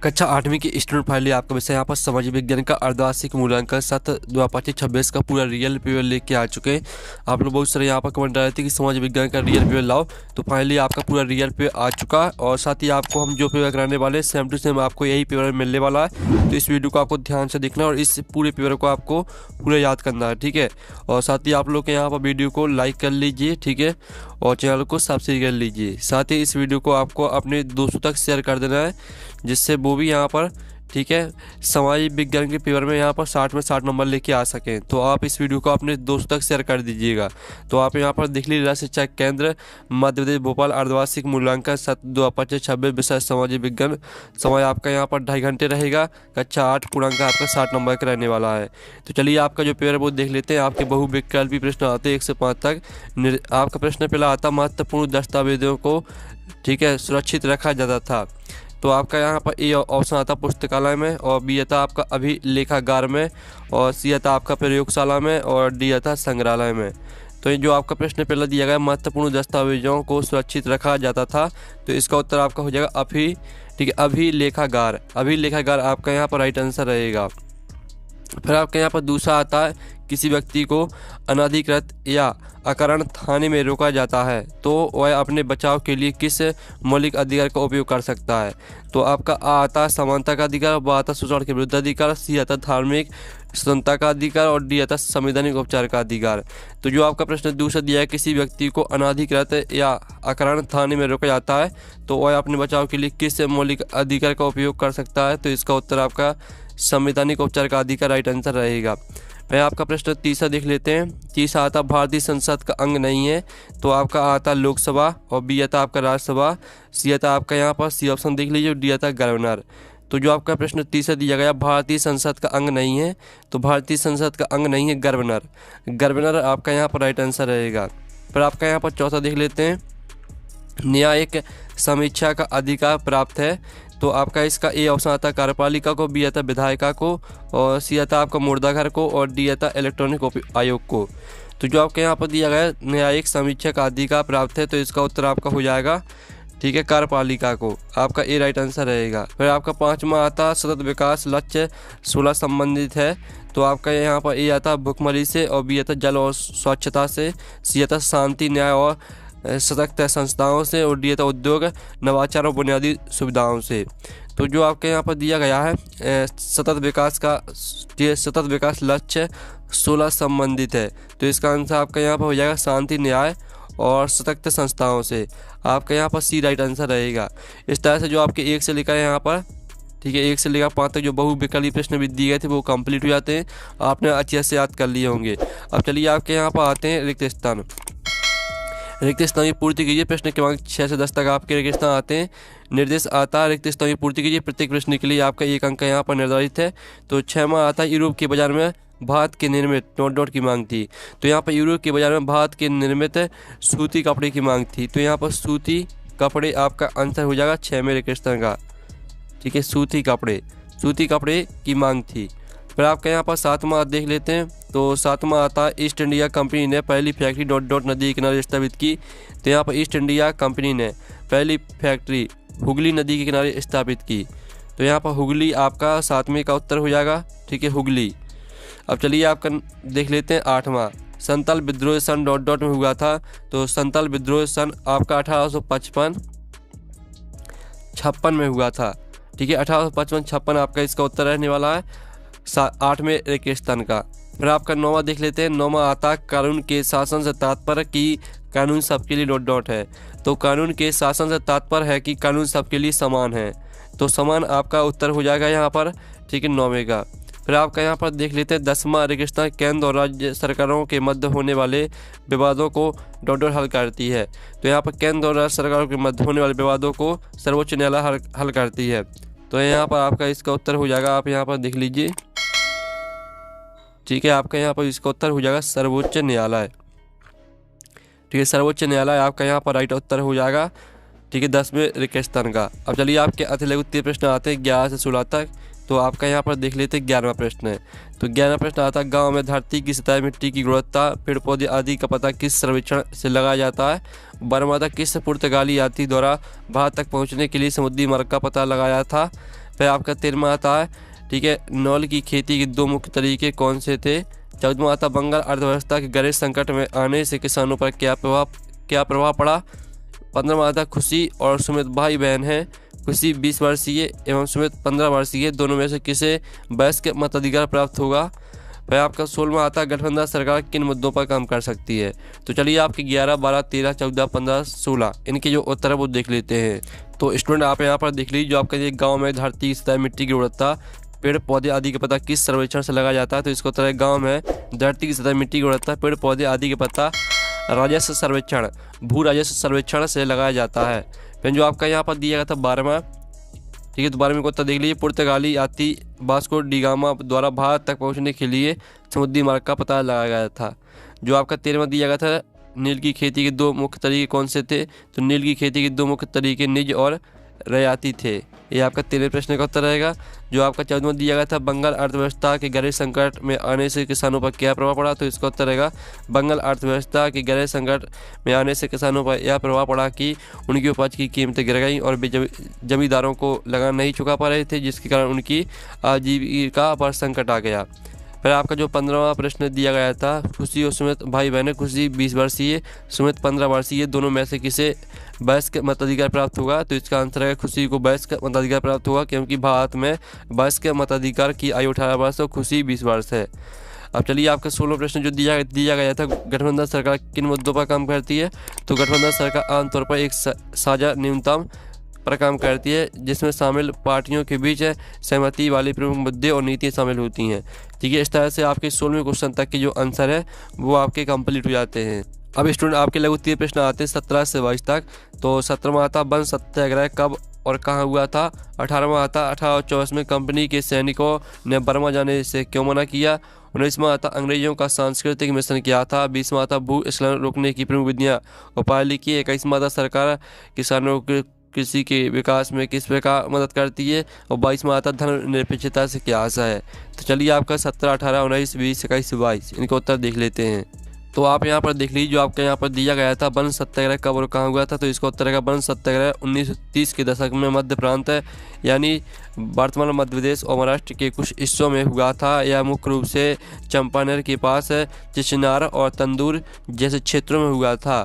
कक्षा 8वीं की स्टूडेंट फाइल आपका विषय यहाँ पर समाज विज्ञान का अर्धवार्षिक मूल्यांकन 7/25/26 का पूरा रियल पेपर लेके आ चुके हैं। आप लोग बहुत सारे यहाँ पर कमेंट डाले थे कि समाज विज्ञान का रियल पेपर लाओ, तो फाइनली आपका पूरा रियल पेपर आ चुका है। और साथ ही आपको हम जो पेपर कराने वाले सेम टू सेम आपको यही पेपर मिलने वाला है। तो इस वीडियो को आपको ध्यान से देखना और इस पूरे पेपर को आपको पूरा याद करना है, ठीक है। और साथ ही आप लोग यहाँ पर वीडियो को लाइक कर लीजिए, ठीक है, और चैनल को सब्सक्राइब कर लीजिए। साथ ही इस वीडियो को आपको अपने दोस्तों तक शेयर कर देना है, जिससे वो भी यहाँ पर, ठीक है, समाज विज्ञान के पेपर में यहाँ पर 60 में 60 नंबर लेके आ सकें। तो आप इस वीडियो को अपने दोस्तों तक शेयर कर दीजिएगा। तो आप यहाँ पर देख लीजिए, राज्य शिक्षा केंद्र मध्य प्रदेश भोपाल अर्धवार्षिक मूल्यांकन 7/25/26 विषय समाज विज्ञान। समय आपका यहाँ पर 2.5 घंटे रहेगा। कक्षा 8 पूर्णांक आपका 60 नंबर का रहने वाला है। तो चलिए आपका जो पेपर वो देख लेते हैं। आपके बहुविकल्पी प्रश्न आते हैं 1 से 5 तक। आपका प्रश्न पहला आता, महत्वपूर्ण दस्तावेजों को, ठीक है, सुरक्षित रखा जाता था। तो आपका यहाँ पर ए ऑप्शन आता पुस्तकालय में, और बी आता आपका अभिलेखागार में, और सी आता आपका प्रयोगशाला में, और डी आता संग्रहालय में। तो ये जो आपका प्रश्न पहला दिया गया, महत्वपूर्ण दस्तावेजों को सुरक्षित रखा जाता था, तो इसका उत्तर आपका हो जाएगा ठीक है, अभिलेखागार। अभिलेखागार आपका यहाँ पर राइट आंसर रहेगा। फिर आपके यहाँ पर दूसरा आता है, किसी व्यक्ति को अनधिकृत या अकारण थाने में रोका जाता है तो वह अपने बचाव के लिए किस मौलिक अधिकार का उपयोग कर सकता है। तो आपका आ आता है समानता का अधिकार, ब आता शोषण के विरुद्ध अधिकार, सी आता धार्मिक स्वतंत्रता का अधिकार, और डी आता संवैधानिक उपचार का अधिकार। तो जो आपका प्रश्न दूसरा दिया है, किसी व्यक्ति को अनधिकृत या अकारण थाने में रोका जाता है तो वह अपने बचाव के लिए किस मौलिक अधिकार का उपयोग कर सकता है। तो इसका उत्तर आपका संवैधानिक उपचार का अधिकार राइट आंसर रहेगा। मैं आपका प्रश्न तीसरा देख लेते हैं। तीसरा आता भारतीय संसद का अंग नहीं है, तो आपका आता लोकसभा, और बी आता आपका राज्यसभा, सी आता आपका यहाँ पर सी ऑप्शन देख लीजिए, डी आता गवर्नर। तो जो आपका प्रश्न तीसरा दिया गया, भारतीय संसद का अंग नहीं है, तो भारतीय संसद का अंग नहीं है गवर्नर। गवर्नर आपका यहाँ पर राइट आंसर रहेगा। फिर आपका यहाँ पर चौथा देख लेते हैं, न्यायिक समीक्षा का अधिकार प्राप्त है, तो आपका इसका ए ऑप्शन आता है कार्यपालिका को, बी आता विधायिका को, और सी आता आपका मुर्दाघर को, और डी आता इलेक्ट्रॉनिक आयोग को। तो जो आपके यहाँ पर दिया गया न्यायिक समीक्षा का अधिकार प्राप्त है, तो इसका उत्तर आपका हो जाएगा, ठीक है, कार्यपालिका को। आपका ए राइट आंसर रहेगा। फिर आपका पांचवा आता सतत विकास लक्ष्य 16 संबंधित है, तो आपका यहाँ पर ए आता भुखमरी से, और बी आता जल और स्वच्छता से, सी आता शांति न्याय और सशक्त संस्थाओं से, और डी आता उद्योग नवाचार और बुनियादी सुविधाओं से। तो जो आपके यहाँ पर दिया गया है सतत विकास लक्ष्य 16 संबंधित है, तो इसका आंसर आपका यहाँ पर हो जाएगा शांति न्याय और सशक्त संस्थाओं से। आपका यहाँ पर सी राइट आंसर रहेगा। इस तरह से जो आपके 1 से लेकर यहाँ पर, ठीक है, 1 से लेकर 5 तक जो बहुविकल्पी प्रश्न भी दिए गए थे वो कंप्लीट हो जाते हैं। आपने अच्छे से याद कर लिए होंगे। अब चलिए आपके यहाँ पर आते हैं रिक्त स्थान। रिक्त स्थान की पूर्ति कीजिए। प्रश्न क्रमांक 6 से 10 तक आपके रिक्त स्थान आते हैं। निर्देश आता है रिक्त स्थान की पूर्ति कीजिए। प्रत्येक प्रश्न के लिए आपका 1 अंक यहाँ पर निर्धारित है। तो 6वां आता है, यूरोप के बाजार में भारत के निर्मित ... की मांग थी। तो यहाँ पर यूरोप के बाजार में भारत के निर्मित सूती कपड़े की मांग थी। तो यहाँ पर सूती कपड़े आपका आंसर हो जाएगा 6वें रिक्त स्थान का, ठीक है, सूती कपड़े की मांग थी। फिर आपका यहाँ पर 7वां देख लेते हैं। तो 7वां आता है, ईस्ट इंडिया कंपनी ने पहली फैक्ट्री ... नदी के किनारे स्थापित की। तो यहाँ पर ईस्ट इंडिया कंपनी ने पहली फैक्ट्री हुगली नदी के किनारे स्थापित की। तो यहाँ पर हुगली आपका 7वें का उत्तर हो जाएगा, ठीक है, हुगली। अब चलिए आपका देख लेते हैं 8वां, संथाल विद्रोह सन ... में हुआ था। तो संथाल विद्रोह सन आपका 1855-56 में हुआ था, ठीक है, 1855-56 आपका इसका उत्तर रहने वाला है 8वें रिक्त स्थान का। फिर आपका 9वां देख लेते हैं। 9वां आता कानून के शासन से तात्पर्य कि कानून सबके लिए ... है। तो कानून के शासन से तात्पर्य है कि कानून सबके लिए समान है। तो समान आपका उत्तर हो जाएगा यहाँ पर, ठीक है, 9वें का। फिर आपका यहाँ पर देख लेते हैं 10वां रिक्त स्थान, केंद्र और राज्य सरकारों के मध्य होने वाले विवादों को ... हल करती है। तो यहाँ पर केंद्र और राज्य सरकारों के मध्य होने वाले विवादों को सर्वोच्च न्यायालय हल करती है। तो यहाँ पर आपका इसका उत्तर हो जाएगा, आप यहाँ पर देख लीजिए, ठीक है, आपका यहाँ पर इसका उत्तर हो जाएगा सर्वोच्च न्यायालय, ठीक है, सर्वोच्च न्यायालय आपका यहाँ पर राइट उत्तर हो जाएगा, ठीक है, 10वें रिक्त स्थान का। अब चलिए आपके अति लघु प्रश्न आते हैं 11 से 16 तक। तो आपका यहाँ पर देख लेते हैं 11वां प्रश्न है। तो 11वां प्रश्न आता है, गांव में धरती की सतह, मिट्टी की गुणवत्ता, पेड़ पौधे आदि का पता किस सर्वेक्षण से लगाया जाता है। बर्मादा किस पुर्तगाली यात्री द्वारा भारत तक पहुँचने के लिए समुद्री मार्ग का पता लगाया था। फिर आपका 13वां आता है, ठीक है, नौल की खेती के 2 मुख्य तरीके कौन से थे। 14वां आता, बंगाल अर्थव्यवस्था के गहरे संकट में आने से किसानों पर क्या प्रभाव पड़ा। 15वां आता, खुशी और सुमित भाई बहन हैं। खुशी 20 वर्षीय एवं सुमित 15 वर्षीय, दोनों में से किसे वयस्क मताधिकार प्राप्त होगा। वह आपका 16वां आता, गठबंधन सरकार किन मुद्दों पर काम कर सकती है। तो चलिए आपके 11, 12, 13, 14, 15, 16 इनके जो उत्तर है वो देख लेते हैं। तो स्टूडेंट आप यहाँ पर देख लीजिए, जो आपका ये गाँव में धरती की सतह, मिट्टी की गुणवत्ता, पेड़ पौधे आदि का पता किस सर्वेक्षण से लगाया जाता है। तो इसको उत्तर है गाँव में धरती की सतह, मिट्टी की गुणवत्ता, पेड़ पौधे आदि के पता राजस्व सर्वेक्षण, भू राजस्व सर्वेक्षण से लगाया जाता है। फिर जो आपका यहाँ पर दिया गया था 12वां, ठीक है, तो 12वें को उत्तर देख लीजिए, पुर्तगाली यात्री वास्को डी गामा द्वारा भारत तक पहुँचने के लिए समुद्री मार्ग का पता लगाया गया था। जो आपका 13वां दिया गया था, नील की खेती के 2 मुख्य तरीके कौन से थे। तो नील की खेती के 2 मुख्य तरीके निज और रयाती थे। ये आपका 13वें प्रश्न का उत्तर रहेगा। जो आपका 14वां दिया गया था, बंगाल अर्थव्यवस्था के गहरे संकट में आने से किसानों पर क्या प्रभाव पड़ा। तो इसका उत्तर रहेगा, बंगाल अर्थव्यवस्था के गहरे संकट में आने से किसानों पर यह प्रभाव पड़ा कि उनकी उपज की कीमतें गिर गई और वे जमींदारों को लगान नहीं चुका पा रहे थे, जिसके कारण उनकी आजीविका पर संकट आ गया। फिर आपका जो 15वां प्रश्न दिया गया था, खुशी और सुमित भाई बहन, खुशी 20 वर्षीय, सुमित 15 वर्षीय, दोनों में से किसे वयस्क मताधिकार प्राप्त होगा। तो इसका आंसर है खुशी को वयस्क मताधिकार प्राप्त होगा, क्योंकि भारत में वयस्क मताधिकार की आयु 18 वर्ष और खुशी 20 वर्ष है। अब चलिए आपका 16वां प्रश्न जो दिया गया था, गठबंधन सरकार किन मुद्दों पर काम करती है। तो गठबंधन सरकार आमतौर पर एक साझा न्यूनतम पर काम करती है, जिसमें शामिल पार्टियों के बीच सहमति वाले प्रमुख मुद्दे और नीतियाँ शामिल होती हैं। ठीक है, इस तरह से आपके 16वें क्वेश्चन तक के जो आंसर है वो आपके कंप्लीट हो जाते हैं। अब स्टूडेंट आपके लघु उत्तरीय प्रश्न आते हैं 17 से 22 तक। तो 17वां आता, वन सत्याग्रह कब और कहाँ हुआ था। 18वां आता, 1824 में कंपनी के सैनिकों ने बर्मा जाने से क्यों मना किया। 19वां आता, अंग्रेजों का सांस्कृतिक मिशन क्या था। 20वां आता, भूस्खलन रोकने की प्रमुख विधियाँ उपाय लिखिए। 21वां आता, सरकार किसानों के कृषि के विकास में किस प्रकार मदद करती है। और 22वां आता, धर्मनिरपेक्षता से क्या आशा है। तो चलिए आपका 17, 18, 19, 20, 21, 22 इनका उत्तर देख लेते हैं। तो आप यहाँ पर देख लीजिए, जो आपके यहाँ पर दिया गया था, वन सत्याग्रह कब और कहाँ हुआ था। तो इसका उत्तर है वन सत्याग्रह 1930 के दशक में मध्य प्रांत यानी वर्तमान मध्य प्रदेश और महाराष्ट्र के कुछ हिस्सों में हुआ था। यह मुख्य रूप से चंपानेर के पास चिचनार और तंदूर जैसे क्षेत्रों में हुआ था।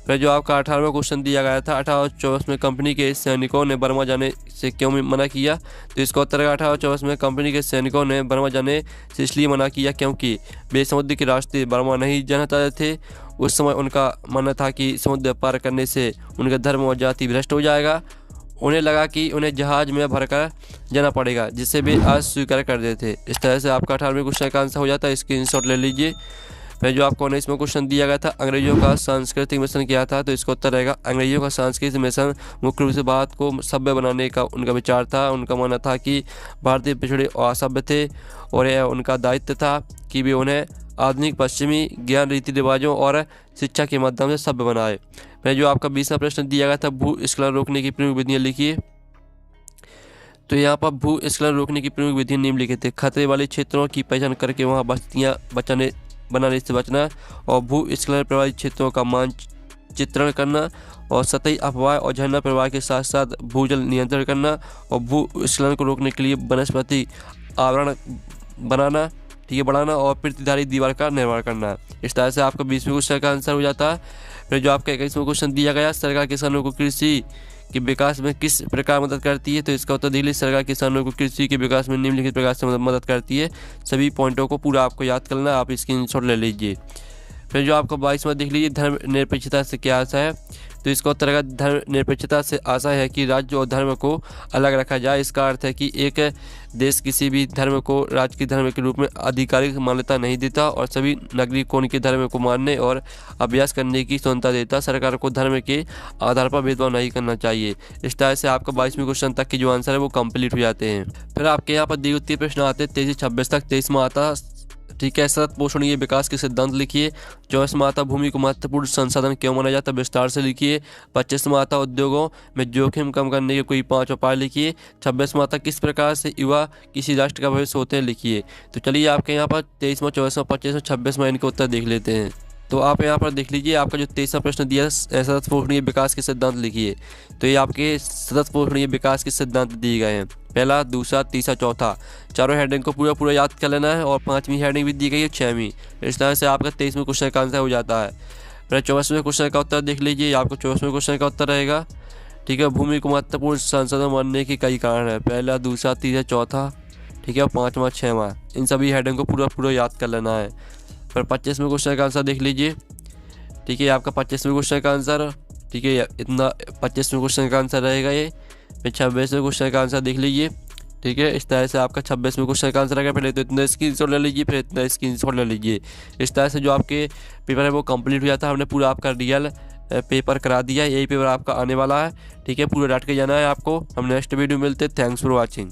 फिर जो आपका 18वां क्वेश्चन दिया गया था, 1824 में कंपनी के सैनिकों ने बर्मा जाने से क्यों मना किया। तो इसका उत्तर है 1824 में कंपनी के सैनिकों ने बर्मा जाने से इसलिए मना किया क्योंकि वे समुद्र के रास्ते बर्मा नहीं जाना चाहते थे। उस समय उनका मानना था कि समुद्र पार करने से उनका धर्म और जाति भ्रष्ट हो जाएगा। उन्हें लगा कि उन्हें जहाज में भरकर जाना पड़ेगा, जिससे वे अस्वीकार कर देते थे। इस तरह से आपका 18वें क्वेश्चन का आंसर हो जाता है। स्क्रीनशॉट ले लीजिए। फिर जो आपको 19वां क्वेश्चन दिया गया था, अंग्रेजों का सांस्कृतिक मिशन क्या था। तो इसका उत्तर रहेगा, अंग्रेजों का सांस्कृतिक मिशन मुख्य रूप से भारत को सभ्य बनाने का उनका विचार था। उनका मानना था कि भारतीय पिछड़े और असभ्य थे और यह उनका दायित्व था कि वे उन्हें आधुनिक पश्चिमी ज्ञान, रीति रिवाजों और शिक्षा के माध्यम से सभ्य बनाए। फिर जो आपका 20वां प्रश्न दिया गया था, भूस्खलन रोकने की प्रमुख विधियाँ लिखिए। तो यहाँ पर भूस्खलन रोकने की प्रमुख विधियाँ निम्नलिखित थे। खतरे वाले क्षेत्रों की पहचान करके वहाँ बस्तियाँ बनाने से बचना और भूस्खलन प्रभावित क्षेत्रों का मानचित्रण करना और सतही अफवाह और झरना प्रवाह के साथ साथ भूजल नियंत्रण करना और भूस्खलन को रोकने के लिए वनस्पति आवरण बनाना, ठीक है, बढ़ाना और प्रतिधारी दीवार का निर्माण करना। इस तरह से आपका 20वें क्वेश्चन का आंसर हो जाता है। फिर जो आपका 21वां क्वेश्चन दिया गया, सरकार किसानों को कृषि के विकास में किस प्रकार मदद करती है। तो इसका उत्तर दिल्ली सरकार किसानों को कृषि के विकास में निम्नलिखित प्रकार से मदद करती है। सभी पॉइंटों को पूरा आपको याद करना है, आप स्क्रीनशॉट ले लीजिए। फिर जो आपको 22वां देख लीजिए, धर्मनिरपेक्षता से क्या आशा है। तो इसका उत्तर है धर्मनिरपेक्षता से आशा है कि राज्य और धर्म को अलग रखा जाए। इसका अर्थ है कि एक देश किसी भी धर्म को राज्य के धर्म के रूप में आधिकारिक मान्यता नहीं देता और सभी नागरिक को उनके धर्म को मानने और अभ्यास करने की स्वतंत्रता देता। सरकार को धर्म के आधार पर भेदभाव नहीं करना चाहिए। इस तरह से आपका 22वें क्वेश्चन तक के जो आंसर है वो कंप्लीट हो जाते हैं। फिर आपके यहाँ पर दिए उत्तरीय प्रश्न आते हैं 23 से 26 तक। 23वां आता, ठीक है, सतत पोषणीय विकास के सिद्धांत लिखिए। 24वां आता, भूमि को महत्वपूर्ण संसाधन क्यों माना जाता है, विस्तार से लिखिए। 25वां आता, उद्योगों में जोखिम कम करने के कोई 5 उपाय लिखिए। 26वां आता, किस प्रकार से युवा किसी राष्ट्र का भविष्य होते हैं, लिखिए। तो चलिए आपके यहाँ पर 23वां, 24वां, 25वां, 26वां इनके उत्तर देख लेते हैं। तो आप यहाँ पर देख लीजिए, आपका जो 23वां प्रश्न दिया है, सतत पोषणीय विकास के सिद्धांत लिखिए। तो ये आपके सतत पोषणीय विकास के सिद्धांत दिए गए हैं। पहला, दूसरा, तीसरा, चौथा, चारों हेडिंग को पूरा पूरा याद कर लेना है। और 5वीं हेडिंग भी दी गई है 6वीं। इस तरह से आपका 23वें क्वेश्चन का आंसर हो जाता है। फिर 24वें क्वेश्चन का उत्तर देख लीजिए, आपको 24वें क्वेश्चन का उत्तर रहेगा। ठीक है, भूमि को महत्वपूर्ण संसाधन मानने के कई कारण है। पहला, दूसरा, तीसरा, चौथा, ठीक है, और 5वां, 6वां, इन सभी हेडिंग को पूरा पूरा याद कर लेना है। फिर 25वें क्वेश्चन का आंसर देख लीजिए। ठीक है, आपका 25वें क्वेश्चन का आंसर, ठीक है, इतना 25वें क्वेश्चन का आंसर रहेगा ये। फिर 26वें क्वेश्चन का आंसर देख लीजिए। ठीक है, इस तरह से आपका 26वें क्वेश्चन का आंसर रहेगा। पहले तो इतना स्क्रीनशॉट ले लीजिए, फिर इतना स्क्रीनशॉट ले लीजिए। इस तरह से जो आपके पेपर है वो कंप्लीट हो जाता है। हमने पूरा आपका रियल पेपर करा दिया है। यही पेपर आपका आने वाला है। ठीक है, पूरा डाट के जाना है आपको। हम नेक्स्ट वीडियो मिलते हैं। Thanks for watching.